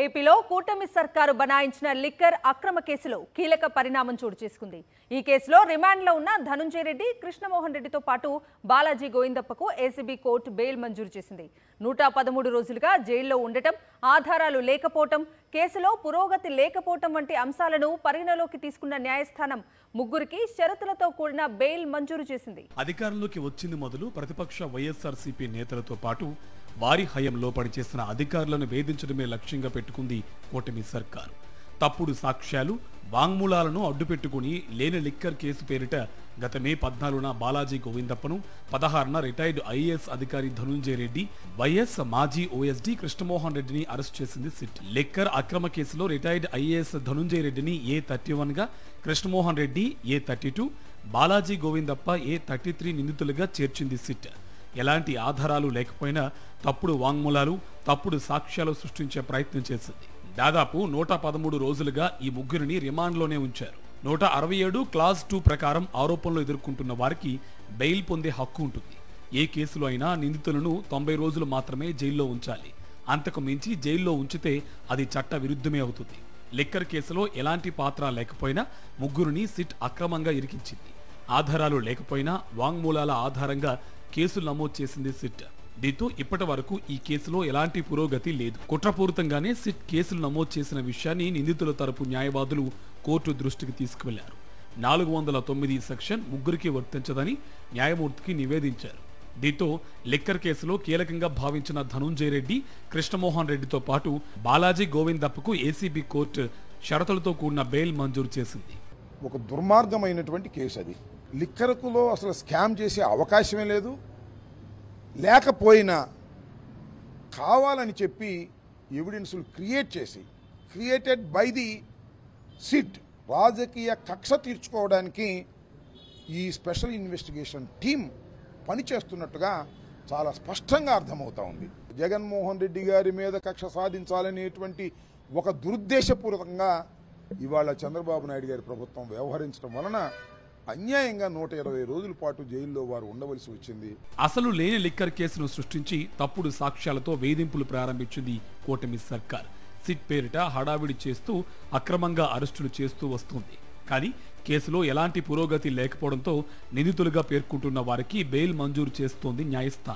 ఏపీలో కూటమి సర్కారు బనాయించిన లిక్కర్ అక్రమ కేసులో కీలక పరిణామం చోటు చేసుకుంది. ఈ కేసులో రిమాండ్లో ఉన్న ధనుంజయ రెడ్డి, కృష్ణమోహన్ రెడ్డితో పాటు బాలాజీ గోవిందప్పకు ఏసీబీ కోర్టు బెయిల్ మంజూరు చేసింది. 113 రోజులుగా జైల్లో ఉండటం, ఆధారాలు లేకపోవటం, కేసులో పురోగతి లేకపోవటం వంటి అంశాలను పరిగణలోకి తీసుకున్న న్యాయస్థానం ముగ్గురికి షరతులతో కూడిన బెయిల్ మంజూరు చేసింది. అధికారంలోకి వచ్చింది మొదలు ప్రతిపక్ష వైఎస్ఆర్సీపీ నేతలతో పాటు వారి హయంలో పనిచేసిన అధికారులను వేధించడమే లక్ష్యంగా పెట్టుకుంది కూటమి సర్కారు. తప్పుడు సాక్ష్యాలు, వాంగ్మూలాలను అడ్డుపెట్టుకుని లేని లిక్కర్ కేసు పేరిట గత మే 14న బాలాజీ గోవిందప్పను, 16న రిటైర్డ్ ఐఏఎస్ అధికారి ధనుంజయ రెడ్డి, వైఎస్ మాజీ ఓఎస్డీ కృష్ణమోహన్ రెడ్డిని అరెస్ట్ చేసింది సిట్. లిక్కర్ అక్రమ కేసులో రిటైర్డ్ ఐఏఎస్ ధనుంజయ రెడ్డిని A31గా, కృష్ణమోహన్ రెడ్డి A32, బాలాజీ గోవిందప్ప A33 నిందితులుగా చేర్చింది సిట్. ఎలాంటి ఆధారాలు లేకపోయినా తప్పుడు వాంగ్మూలాలు, తప్పుడు సాక్ష్యాలు సృష్టించే ప్రయత్నం చేసింది. దాదాపు 113 రోజులుగా ఈ ముగ్గురిని రిమాండ్లోనే ఉంచారు. 167 క్లాజ్ 2 ప్రకారం ఆరోపణలు ఎదుర్కొంటున్న వారికి బెయిల్ పొందే హక్కు ఉంటుంది. ఏ కేసులో అయినా నిందితులను 90 రోజులు మాత్రమే జైల్లో ఉంచాలి. అంతకు మించి జైల్లో ఉంచితే అది చట్ట విరుద్ధమే అవుతుంది. లిక్కర్ కేసులో ఎలాంటి పాత్ర లేకపోయినా ముగ్గురిని సిట్ అక్రమంగా ఇరికించింది. ఆధారాలు లేకపోయినా వాంగ్మూలాల ఆధారంగా కేసులు నమోదు చేసింది సిట్. దీంతో ఇప్పటి వరకు ఈ కేసులో ఎలాంటి పురోగతి లేదు. కుట్రపూరితంగానే సిట్ కేసులు నమోదు చేసిన విషయాన్ని నిందితుల తరపు న్యాయవాదులు కోర్టు దృష్టికి తీసుకువెళ్లారు. 409 సెక్షన్ ముగ్గురికి వర్తించదని న్యాయమూర్తికి నివేదించారు. దీంతో లిక్కర్ కేసులో కీలకంగా భావించిన ధనుంజయ రెడ్డి, కృష్ణమోహన్ రెడ్డితో పాటు బాలాజీ గోవిందప్పకు ఏసీబీ కోర్టు షరతులతో కూడిన బెయిల్ మంజూరు చేసింది. ఒక దుర్మార్గమైనటువంటి కేసు అది. లిక్కర్కులో అసలు స్కామ్ చేసే అవకాశమే లేదు. లేకపోయినా కావాలని చెప్పి ఎవిడెన్సులు క్రియేటెడ్ బై ది సిట్ రాజకీయ కక్ష తీర్చుకోవడానికి ఈ స్పెషల్ ఇన్వెస్టిగేషన్ టీం పనిచేస్తున్నట్టుగా చాలా స్పష్టంగా అర్థమవుతా ఉంది. జగన్మోహన్ రెడ్డి గారి మీద కక్ష సాధించాలనేటువంటి ఒక దురుద్దేశపూర్వకంగా ఇవాళ చంద్రబాబు నాయుడు గారి ప్రభుత్వం వ్యవహరించడం వలన అన్యాయంగా 120 రోజుల పాటు జైల్లో వారు ఉండవలసి వచ్చింది. అసలు లేని లిక్కర్ కేసును సృష్టించి తప్పుడు సాక్ష్యాలతో వేధింపులు ప్రారంభించింది కూటమి సర్కార్. సిట్ పేరిట హడావిడి చేస్తూ అక్రమంగా అరెస్టులు చేస్తూ వస్తుంది. కానీ కేసులో ఎలాంటి పురోగతి లేకపోవడంతో నిందితులుగా పేర్కొంటున్న వారికి బెయిల్ మంజూరు చేస్తోంది న్యాయస్థానం.